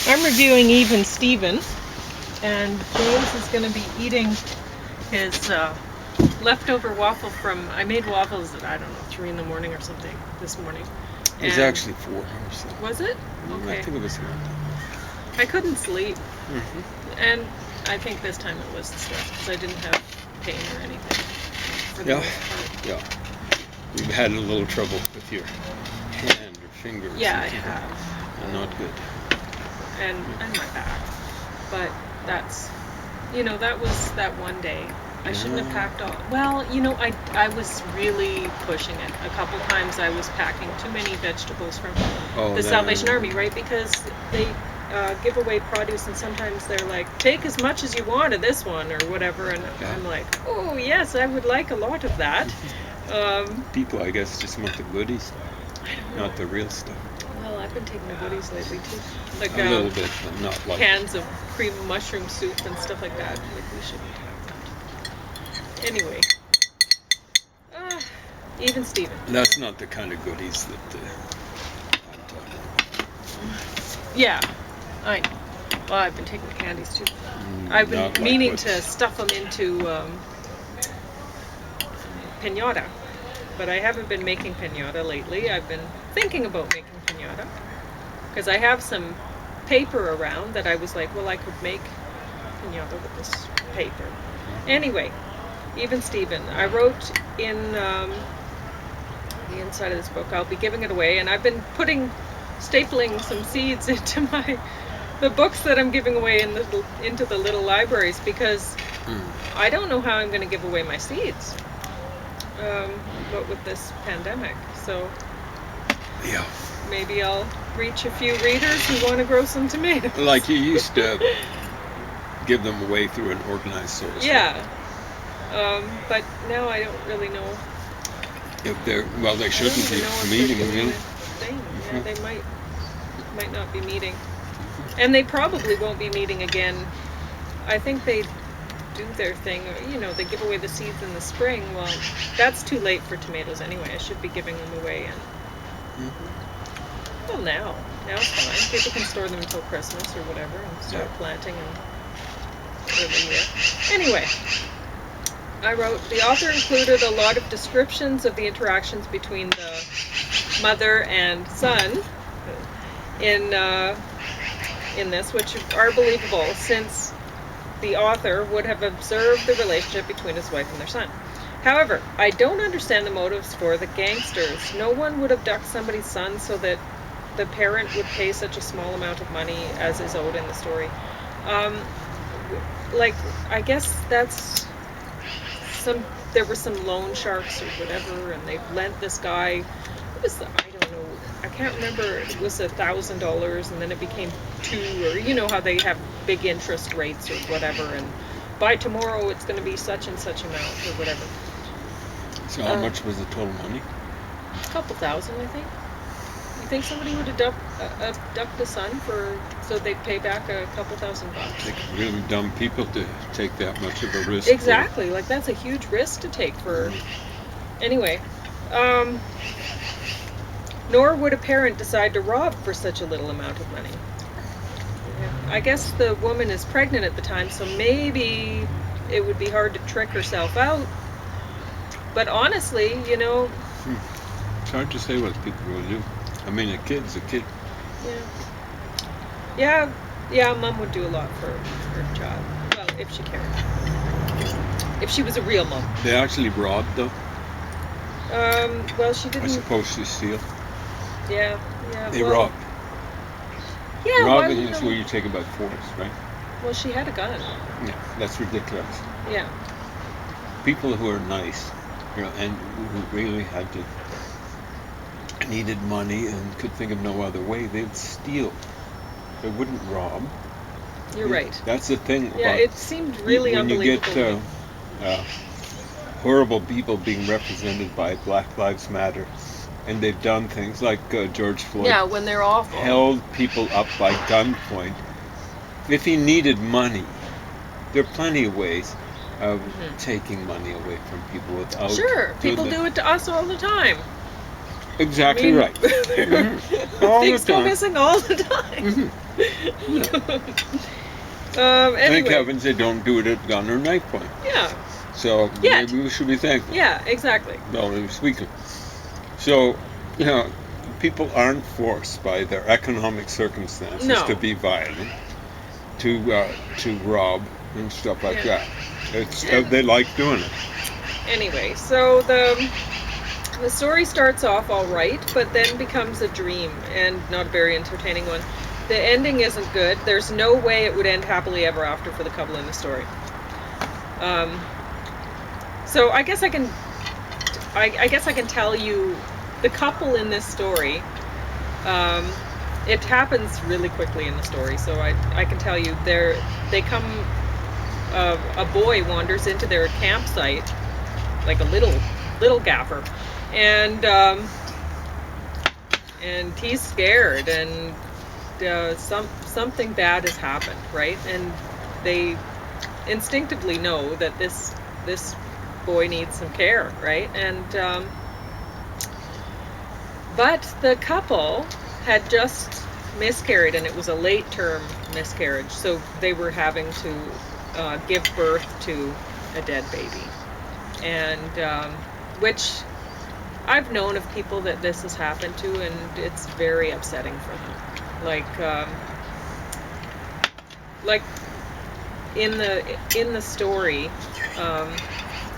I'm reviewing Even Steven, and James is going to be eating his leftover waffle from, I made waffles at, 3 in the morning or something this morning. It was actually 4 or so. Was it? Okay. I think it was around that. I couldn't sleep, Mm-hmm. and I think this time it was the stress because I didn't have pain or anything for the most part. Yeah. You've had a little trouble with your hand or finger. Yeah, I have. Not good. And my back. But that's, that was that one day. I shouldn't have packed all. Well, I was really pushing it. A couple times I was packing too many vegetables from the Salvation Army, right? Because they give away produce, and sometimes they're like, take as much as you want of this one or whatever. And I'm like, oh, yes, I would like a lot of that. People, I guess, just want the goodies, not the real stuff. Well, I've been taking the goodies lately too, like a little bit, but not like cans of cream mushroom soup and stuff like that. Like we shouldn't have that. Anyway, Even Steven. That's not the kind of goodies that I'm talking about. Yeah, I know. Well, I've been taking the candies too. I've been meaning to stuff them into piñata. But I haven't been making piñata lately. I've been thinking about making piñata because I have some paper around that I was like, well, I could make piñata with this paper. Anyway, Even Steven. I wrote in the inside of this book, I'll be giving it away, and I've been stapling some seeds into the books that I'm giving away into the little libraries because I don't know how I'm going to give away my seeds. But with this pandemic, so maybe I'll reach a few readers who want to grow some tomatoes. Like you used to give them away through an organized source. Yeah, but now I don't really know if they shouldn't be meeting. Yeah, they might not be meeting, and they probably won't be meeting again. I think they do their thing, they give away the seeds in the spring. Well, that's too late for tomatoes anyway. I should be giving them away well, now it's fine. People can store them until Christmas or whatever and start planting in early year. Anyway, I wrote, the author included a lot of descriptions of the interactions between the mother and son in this, which are believable since the author would have observed the relationship between his wife and their son. However, I don't understand the motives for the gangsters. No one would abduct somebody's son so that the parent would pay such a small amount of money as is owed in the story. I guess that's there were some loan sharks or whatever, and they lent this guy, I can't remember, it was $1,000 and then it became $2, or how they have big interest rates or whatever, and by tomorrow it's going to be such and such amount or whatever. So how much was the total money? A couple thousand, I think. You think somebody would abduct the son so they'd pay back a couple $1,000? Like really dumb people to take that much of a risk. Exactly, that's a huge risk to take for. Anyway, nor would a parent decide to rob for such a little amount of money. I guess the woman is pregnant at the time, so maybe it would be hard to trick herself out. But honestly, It's hard to say what people will do. I mean, a kid's a kid. Yeah, Mom would do a lot for her child. Well, if she cared. If she was a real mom. They actually robbed, though? Well, she didn't. I suppose she steal. Yeah. They robbed. Yeah, robbing is where you take it by force, right? Well, she had a gun. Yeah, that's ridiculous. Yeah. People who are nice, and who really needed money and could think of no other way, they'd steal. They wouldn't rob. You're right. That's the thing. Yeah, it seemed really unbelievable. When you get horrible people being represented by Black Lives Matter, and they've done things like George Floyd. Yeah, when they're awful. Held people up by gunpoint. If he needed money, there are plenty of ways of taking money away from people without. Sure, people do it to us all the time. Exactly right. Things go missing all the time. Thank Anyway, heavens they don't do it at gun or knife point. yeah, So Yet. maybe we should be thankful. yeah, exactly. Relatively speaking. So, people aren't forced by their economic circumstances No. to be violent, to rob and stuff like Yeah. that. They like doing it. Anyway, so the story starts off all right, but then becomes a dream, and not a very entertaining one. The ending isn't good. There's no way it would end happily ever after for the couple in the story. So I guess I can tell you the couple in this story. It happens really quickly in the story, so I can tell you they come. A boy wanders into their campsite, like a little gaffer, and he's scared, and something bad has happened, right? And they instinctively know that this boy needs some care, right? And but the couple had just miscarried, and it was a late term miscarriage, so they were having to give birth to a dead baby, and which I've known of people that this has happened to, and it's very upsetting for them. Like in the story,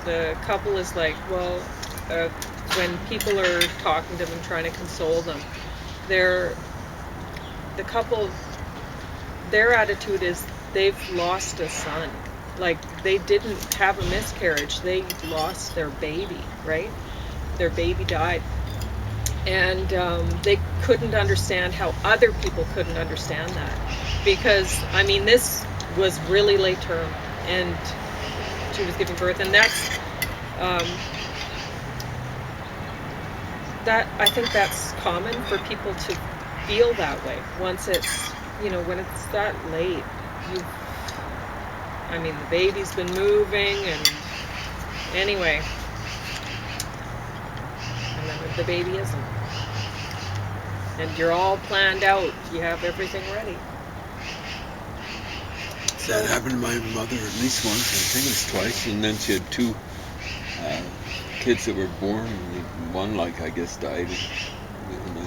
the couple is like, well, when people are talking to them, trying to console them, the couple, their attitude is they've lost a son. Like, they didn't have a miscarriage, they lost their baby, right? Their baby died. And they couldn't understand how other people couldn't understand that. Because, I mean, this was really late term, and she was giving birth, and I think that's common for people to feel that way. Once it's, when it's that late, the baby's been moving, and anyway, and then the baby isn't. And you're all planned out. You have everything ready. That happened to my mother at least once. I think it was twice. And then she had two kids that were born. One, I guess, died within a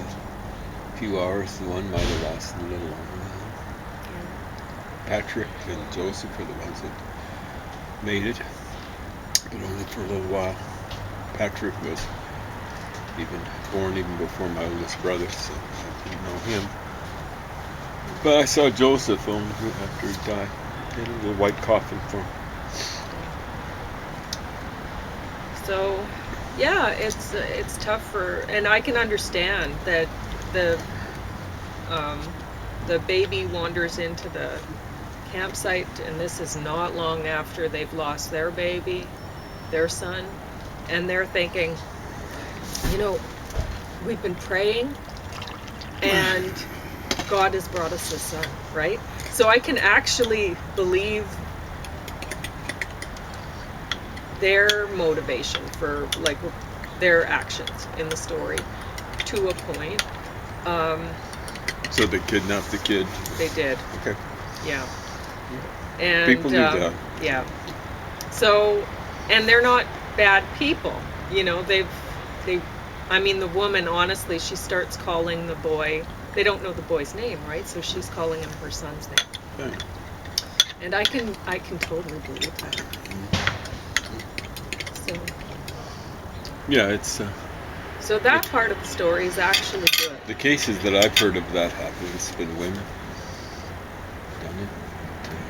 few hours. The one might have lasted a little longer. Patrick and Joseph are the ones that made it, but only for a little while. Patrick was born even before my oldest brother, so I didn't know him. But I saw Joseph only after he died. He had a little white coffin for him. So, yeah, it's tough and I can understand that the baby wanders into the campsite, and this is not long after they've lost their baby, their son, and they're thinking, we've been praying, and God has brought us this son, right? So I can actually believe their motivation for their actions in the story to a point. So they kidnapped the kid? They did. Okay. Yeah. And people do that. Yeah. So, and they're not bad people. The woman, honestly, she starts calling the boy, they don't know the boy's name, right? So she's calling him her son's name. Okay. And I can totally believe that. So. Yeah, it's... So that part of the story is actually good. The cases that I've heard of that happening, it's been women done it.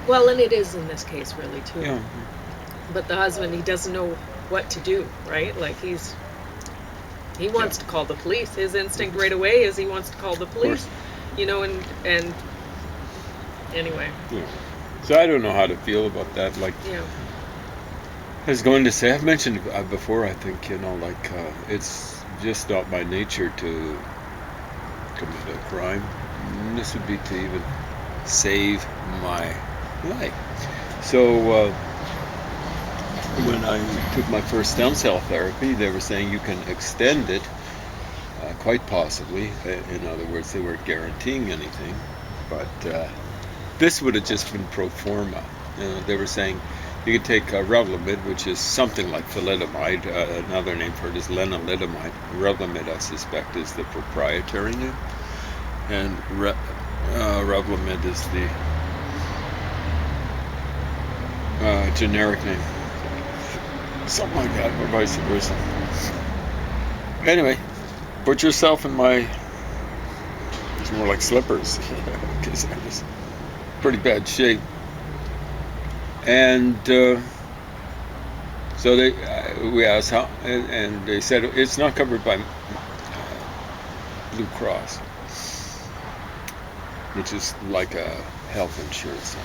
Well, and it is in this case, really, too. Yeah. But the husband, he doesn't know what to do, right? He wants to call the police. His instinct right away is he wants to call the police. And anyway. Yeah. So I don't know how to feel about that. I was going to say, I've mentioned before, I think, it's just not my nature to commit a crime. And this would be to even save my life. So when I took my first stem cell therapy, they were saying you can extend it, quite possibly. In other words, they weren't guaranteeing anything. but this would have just been pro forma. They were saying you could take Revlimid, which is something like thalidomide. Another name for it is lenalidomide. Revlimid, I suspect, is the proprietary name, and Revlimid is the generic name. Something like that, or vice versa. Anyway, put yourself in my... It's more like slippers, because I was pretty bad shape. And so we asked how, and they said it's not covered by Blue Cross, which is like a health insurance.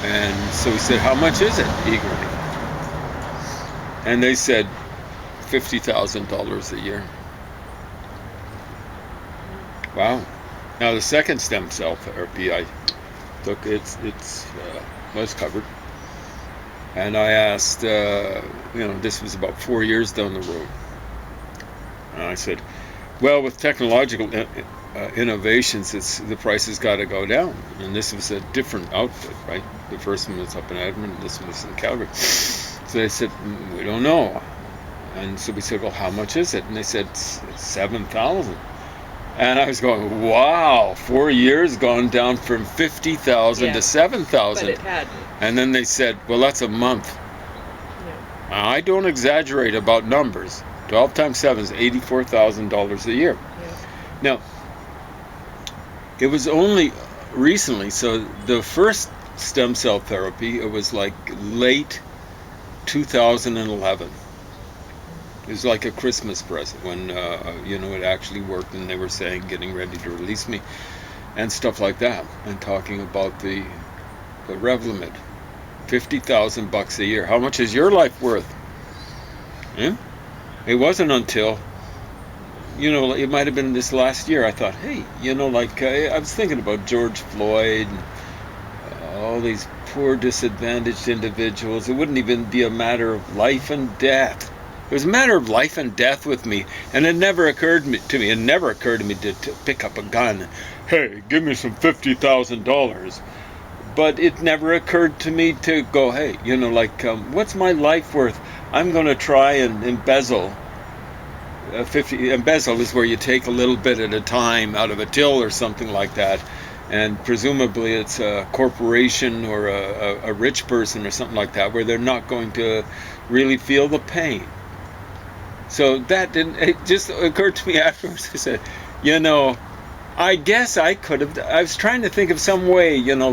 And so we said, how much is it? Eagerly. And they said $50,000 a year. Wow. Now the second stem cell therapy I took, it's was covered. And I asked, this was about 4 years down the road. And I said, well, with technological innovations, the price has got to go down. And this was a different outfit, right? The first one was up in Edmonton, this one was in Calgary. So they said, we don't know. And so we said, well, how much is it? And they said, $7,000. And I was going, wow, 4 years gone down from 50,000 to 7,000. But it hadn't. And then they said, well, that's a month. Yeah. Now, I don't exaggerate about numbers. 12 times 7 is $84,000 a year. Yeah. Now, it was only recently, so the first stem cell therapy, it was like late 2011. It was like a Christmas present when, it actually worked, and they were saying, getting ready to release me and stuff like that, and talking about the Revlimid. $50,000 a year. How much is your life worth? It wasn't until, it might have been this last year, I thought, hey, I was thinking about George Floyd and all these poor disadvantaged individuals. It wouldn't even be a matter of life and death. It was a matter of life and death with me, and it never occurred to me to pick up a gun. Hey, give me some $50,000. But it never occurred to me to go, hey, what's my life worth? I'm going to try and embezzle. Embezzle is where you take a little bit at a time out of a till or something like that, and presumably it's a corporation or a rich person or something like that, where they're not going to really feel the pain. So it just occurred to me afterwards. I said, I guess I could have. I was trying to think of some way, there's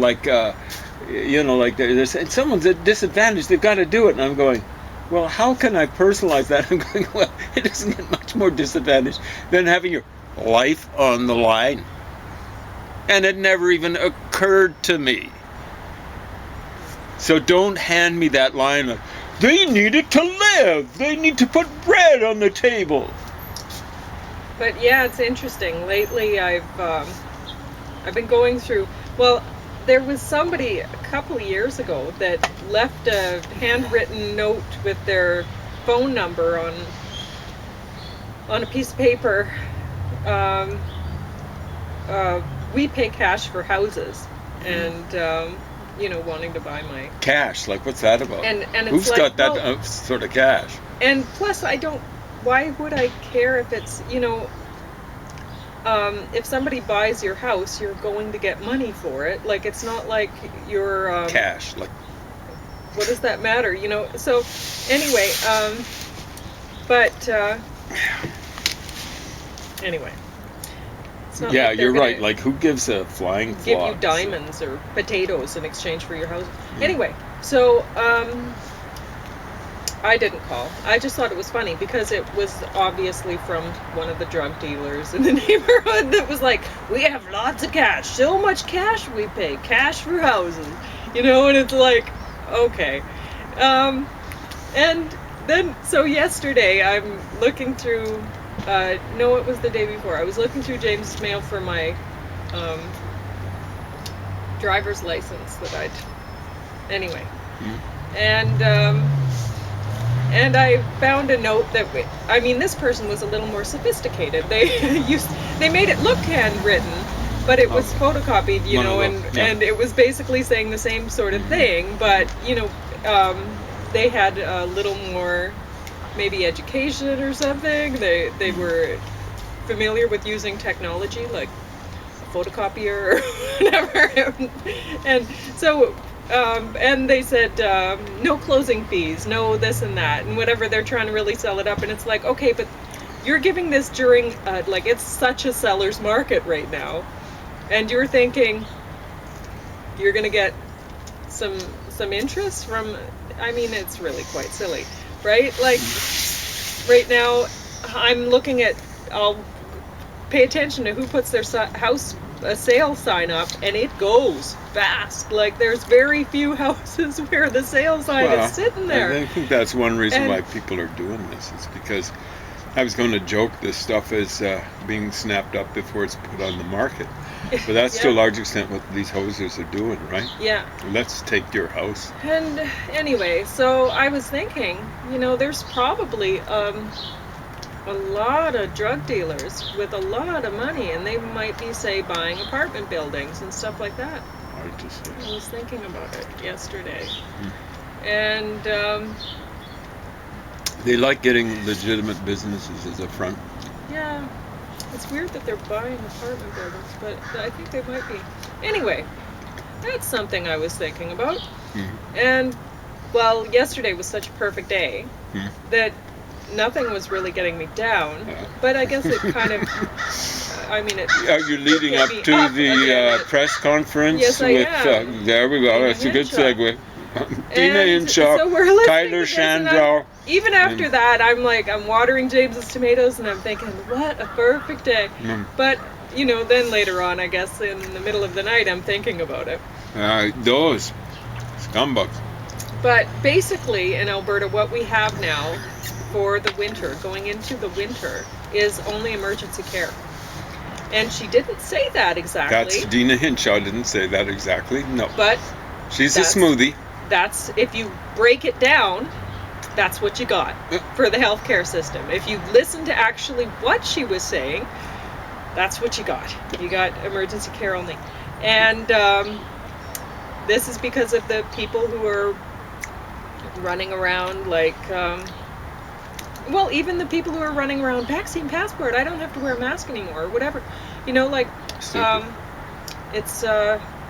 someone's at disadvantage. They've got to do it, and I'm going, well, how can I personalize that? I'm going, well, it doesn't get much more disadvantaged than having your life on the line, and it never even occurred to me. So don't hand me that line of, they needed to live. They need to put bread on the table. But yeah, it's interesting. Lately, I've been going through. Well, there was somebody a couple of years ago that left a handwritten note with their phone number on a piece of paper. We pay cash for houses, and wanting to buy my cash. Like, what's that about? And it's who's like, got that sort of cash? And plus, I don't. Why would I care if it's, if somebody buys your house, you're going to get money for it. Like, it's not like you're... cash. Like, what does that matter? So, anyway, anyway. It's not like you're right. Like, who gives a flying give flog? you diamonds or potatoes in exchange for your house. Anyway, so... I didn't call. I just thought it was funny because it was obviously from one of the drug dealers in the neighborhood that was like, we have lots of cash, so much cash we pay, cash for houses, and it's like, okay. And then, so yesterday I'm looking through, no, it was the day before, I was looking through James' mail for my driver's license that anyway. And I found a note that, this person was a little more sophisticated. They made it look handwritten, but it was photocopied, you One of know, those, yeah. and it was basically saying the same sort of thing, but, you know, they had a little more maybe education or something. They were familiar with using technology like a photocopier or whatever. And so, and they said no closing fees, no this and that, and whatever. They're trying to really sell it up. And it's like, okay, but you're giving this during, like, it's such a seller's market right now. And you're thinking you're going to get some interest from, I mean, it's really quite silly, right? Like, right now, I'm looking at, I'll pay attention to who puts their house a sale sign up, and it goes fast. Like, there's very few houses where the sale sign is sitting there. I think that's one reason why people are doing this. It's because I was going to joke this stuff is being snapped up before it's put on the market. But that's to a large extent what these hosers are doing, right? Yeah. Let's take your house. And anyway, so I was thinking, you know, there's probably a lot of drug dealers with a lot of money, and they might be, say, buying apartment buildings and stuff like that. Hard to say. I was thinking about it yesterday. And they like getting legitimate businesses as a front. Yeah. It's weird that they're buying apartment buildings, but I think they might be. Anyway, that's something I was thinking about. And, well, yesterday was such a perfect day that nothing was really getting me down. But I guess it kind of, I mean, it... Are you leading up to the press conference? Yes, I am. There we go. That's a good segue. Dina Hinshaw, so Tyler Shandrow. Even after that, I'm watering James's tomatoes, and I'm thinking, what a perfect day. But, you know, then later on, I guess, in the middle of the night, I'm thinking about it. Those scumbugs. But basically, in Alberta, what we have now for the winter, going into the winter, is only emergency care. And she didn't say that exactly. That's Dina Hinshaw didn't say that exactly, no. But she's a smoothie. That's, if you break it down, that's what you got for the healthcare system. If you listen to actually what she was saying, that's what you got. You got emergency care only. And this is because of the people who are running around like, well, even the people who are running around vaccine passport, I don't have to wear a mask anymore, or whatever. You know, like, it's...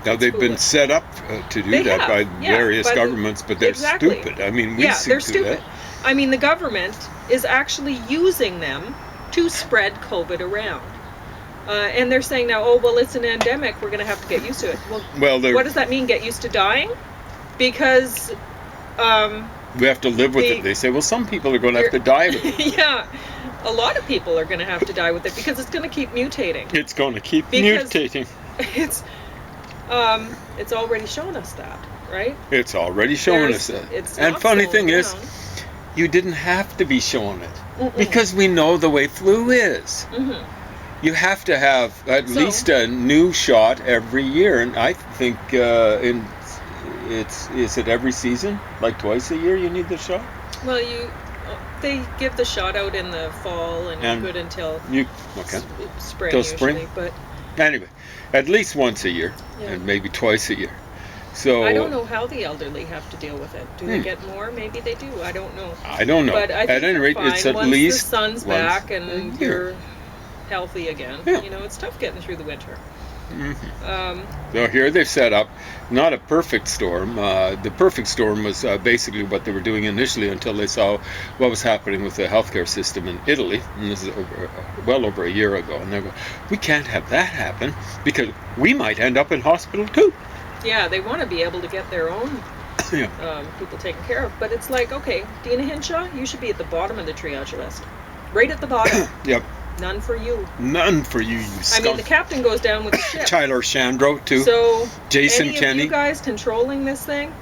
Now, they've been set up to do that by various governments, but they're stupid. I mean, they're stupid. I mean, the government is actually using them to spread COVID around. And they're saying now, oh, well, it's an endemic. We're going to have to get used to it. Well, what does that mean, get used to dying? Because... we have to live with it. They say, well, some people are going to have to die with it. Yeah, a lot of people are going to have to die with it because it's going to keep mutating. It's going to keep mutating. It's already shown us that, right? It's already shown us that. And funny thing is, you didn't have to be shown it because we know the way flu is. You have to have at least a new shot every year, and I think is it every season, like twice a year you need the shot? Well, they give the shot out in the fall and good until spring. Till usually, spring. But anyway, at least once a year, and maybe twice a year. So I don't know how the elderly have to deal with it. Do they get more? Maybe they do. I don't know. I don't know. But I think at any rate, it's at once least the sun's back and you're healthy again. You know, it's tough getting through the winter. So here they've set up not a perfect storm. The perfect storm was basically what they were doing initially until they saw what was happening with the healthcare system in Italy. And this is well over a year ago. And they go, we can't have that happen because we might end up in hospital too. Yeah, they want to be able to get their own people taken care of. But it's like, okay, Dina Hinshaw, you should be at the bottom of the triage list. Right at the bottom. Yep. None for you. None for you, you scum. I mean, the captain goes down with the ship. Tyler Shandrow, too. So, Jason any Kenney. of you guys controlling this thing?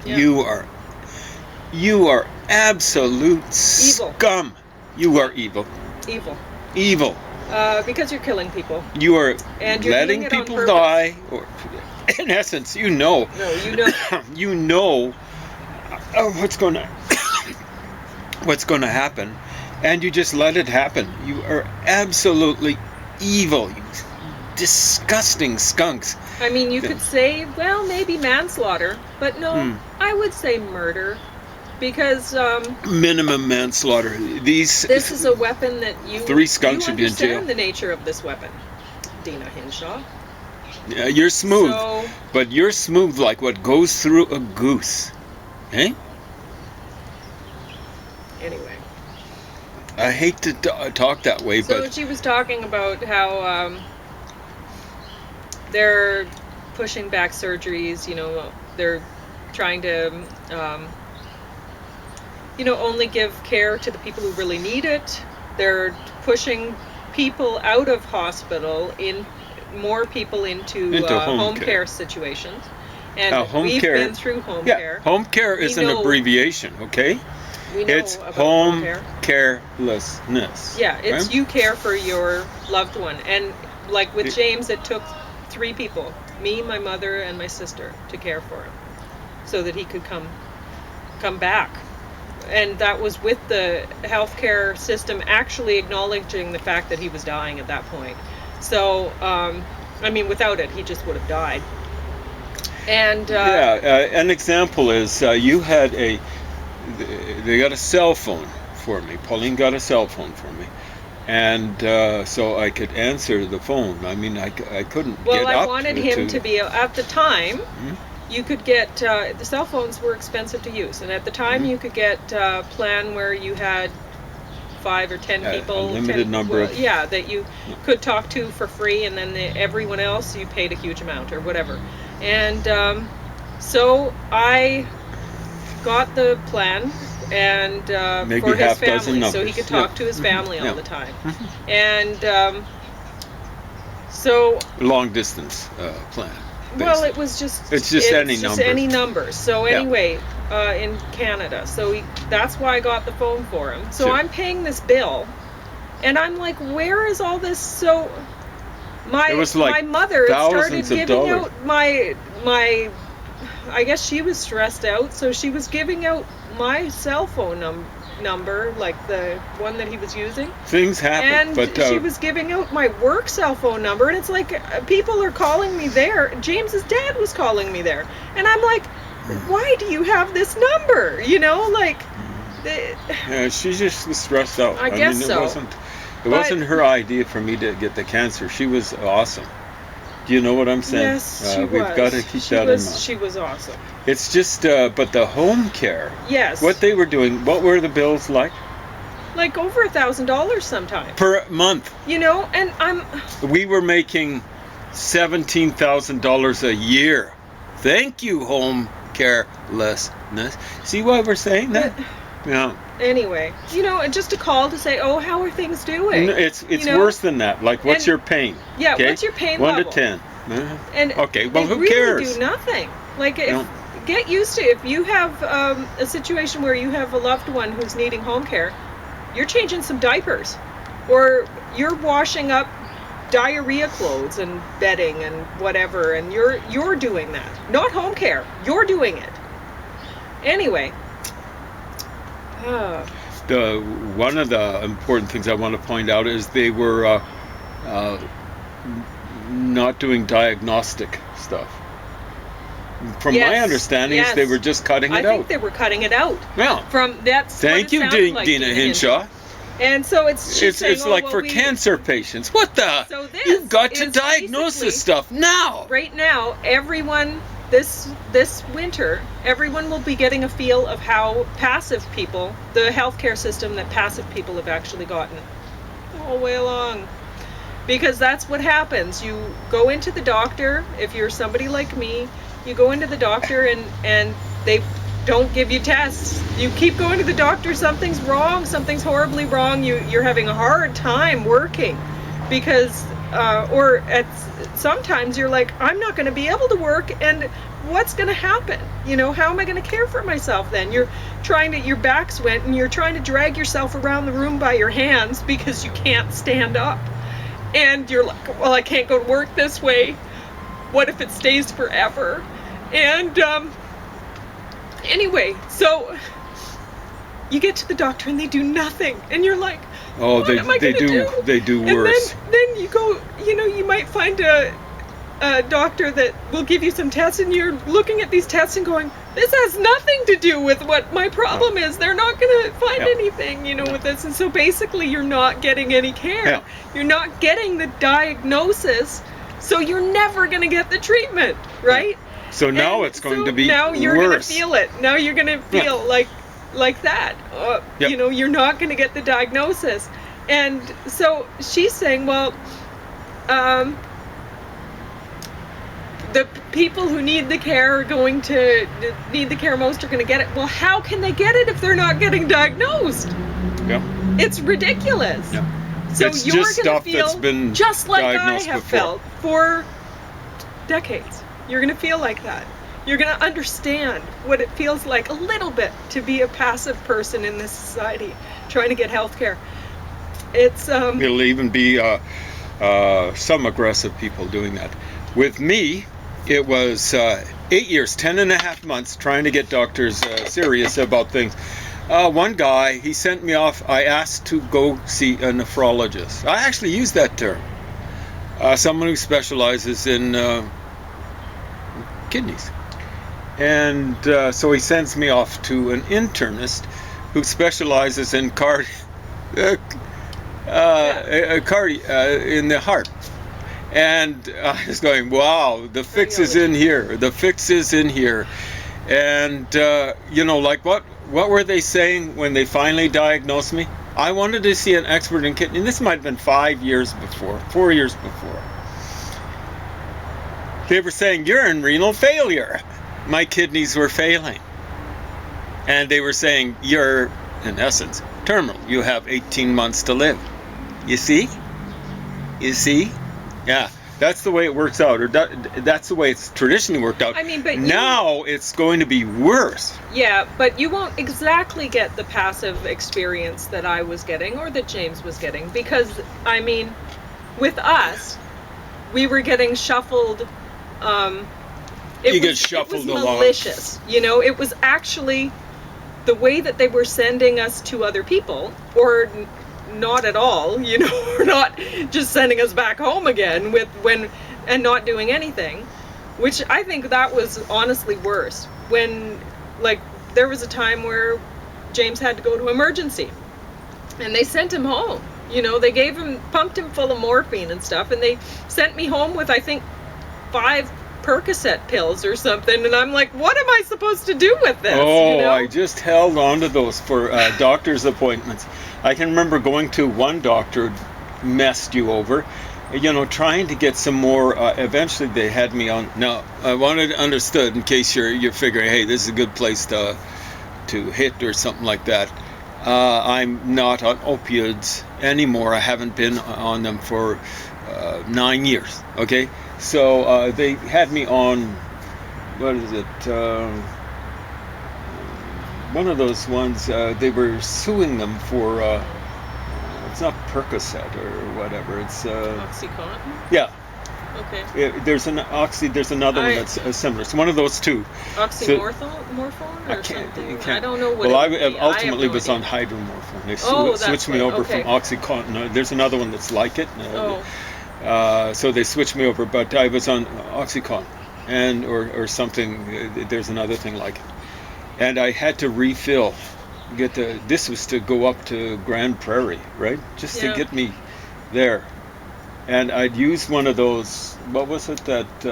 You are absolute scum. You are evil. Evil. Because you're killing people. You are and you're letting people die. Or, in essence, you know. No, you know. You know what's going to happen, and you just let it happen. You are absolutely evil, you disgusting skunks. I mean, you could say, well, maybe manslaughter, but no, I would say murder, because minimum manslaughter. This is a weapon that three skunks should be in jail. You understand the nature of this weapon, Dina Hinshaw. Yeah, you're smooth, So, but you're smooth like what goes through a goose, eh? Anyway. I hate to talk that way, So but she was talking about how they're pushing back surgeries, they're trying to, only give care to the people who really need it. They're pushing people out of hospital, more people into home care situations. And we've been through home care. Home care is an abbreviation, okay? We know it's about home carelessness. Yeah, it's right? You care for your loved one. And like with James, it took 3 people, me, my mother, and my sister, to care for him so that he could come back. And that was with the healthcare system actually acknowledging the fact that he was dying at that point. So, without it, he just would have died. And an example is you had they got a cell phone for me. Pauline got a cell phone for me, and so I could answer the phone. I mean, I couldn't get up. Well, I wanted him to be at the time. You could get the cell phones were expensive to use, and at the time you could get a plan where you had 5 or 10 people, a limited number of that you could talk to for free, and then everyone else you paid a huge amount or whatever. And so I got the plan and for his family, so he could talk to his family all the time. And so long distance plan. Well, it was just it's just any number. So anyway, in Canada, so that's why I got the phone for him. So I'm paying this bill, and I'm like, where is all this? So my mother started giving out my I guess she was stressed out, so she was giving out my cell phone number, like the one that he was using. Things happen, and but she was giving out my work cell phone number, and it's like people are calling me there. James's dad was calling me there, and I'm like, why do you have this number? Yeah, she just was stressed out. I guess so. It wasn't her idea for me to get the cancer. She was awesome. Do you know what I'm saying? Yes, she was. We've got to keep that in mind. She was awesome. It's just, but the home care. Yes. What they were doing, what were the bills like? Like over $1,000 sometimes. Per month. And we were making $17,000 a year. Thank you, home carelessness. See why we're saying that? Yeah. Anyway, just a call to say, oh, how are things doing? It's worse than that. Like, what's your pain? Yeah, okay? What's your pain 1 level? to 10. And okay, well, who really cares? Do nothing. Like, get used to it. If you have a situation where you have a loved one who's needing home care, you're changing some diapers, or you're washing up diarrhea clothes and bedding and whatever, and you're doing that. Not home care. You're doing it. Anyway. One of the important things I want to point out is they were not doing diagnostic stuff. From my understanding, is they were just cutting it out. I think they were cutting it out. Yeah. Thank you, Dina Hinshaw. And so it's like for cancer patients. What the? So you've got to diagnose this stuff now. Right now, everyone. This winter, everyone will be getting a feel of how passive people, the healthcare system that passive people have actually gotten all the way along. Because that's what happens. You go into the doctor, if you're somebody like me, you go into the doctor and they don't give you tests. You keep going to the doctor, something's wrong, something's horribly wrong, you're having a hard time working. Because sometimes you're like, I'm not going to be able to work, and what's going to happen? How am I going to care for myself then? Your back's went, and you're trying to drag yourself around the room by your hands because you can't stand up. And you're like, well, I can't go to work this way. What if it stays forever? And anyway, so you get to the doctor and they do nothing. And you're like, Oh, What am I they gonna do? They do And worse. then you go, you might find a doctor that will give you some tests, and you're looking at these tests and going, this has nothing to do with what my problem is. They're not going to find anything, with this. And so basically you're not getting any care. Yeah. You're not getting the diagnosis, so you're never going to get the treatment, right? Yeah. So now it's going to be now you're worse. going to feel it. Now you're going to feel like that. You're not going to get the diagnosis. And so she's saying, well, the people who need the care are going to need the care most are going to get it. Well, how can they get it if they're not getting diagnosed? Yeah. It's ridiculous. Yeah. So it's you're just going to stuff that's feel been just like I diagnosed have before. felt for decades. You're going to feel like that. You're going to understand what it feels like a little bit to be a passive person in this society trying to get health care. It's It'll even be some aggressive people doing that. With me, it was 8 years, 10.5 months trying to get doctors serious about things. One guy, he sent me off. I asked to go see a nephrologist. I actually use that term. Someone who specializes in kidneys. And so he sends me off to an internist who specializes in in the heart. And I was going, wow, the fix is in here. The fix is in here. And, like what were they saying when they finally diagnosed me? I wanted to see an expert in kidney. This might have been 4 years before. They were saying, you're in renal failure. My kidneys were failing. And they were saying, you're, in essence, terminal. You have 18 months to live. You see? Yeah, that's the way it works out, or that's the way it's traditionally worked out. I mean, but now it's going to be worse. Yeah, but you won't exactly get the passive experience that I was getting or that James was getting, because, I mean, with us, we were getting shuffled. It was malicious. It was actually the way that they were sending us to other people, or not at all, or not just sending us back home again and not doing anything, which I think that was honestly worse. When, there was a time where James had to go to emergency, and they sent him home. They pumped him full of morphine and stuff, and they sent me home with, I think, 5 Percocet pills or something, and I'm like, what am I supposed to do with this? I just held on to those for doctor's appointments. I can remember going to one doctor, messed you over, trying to get some more. Eventually they had me on. Now, I wanted understood, in case you're figuring, hey, this is a good place to hit or something like that. I'm not on opioids anymore. I haven't been on them for 9 years. Okay, so they had me on, what is it? One of those ones. They were suing them for. It's not Percocet or whatever. It's OxyContin. Yeah. Okay. There's another one that's similar. It's one of those two. Oxymorphone or something. I don't know what. Well, it would be. I ultimately have no was idea. on hydromorphone. They That's switched me over from OxyContin. There's another one that's like it. So they switched me over, but I was on OxyContin and or something. There's another thing like it, and I had to refill. This was to go up to Grand Prairie, right? Just to get me there. And I'd use one of those, what was it that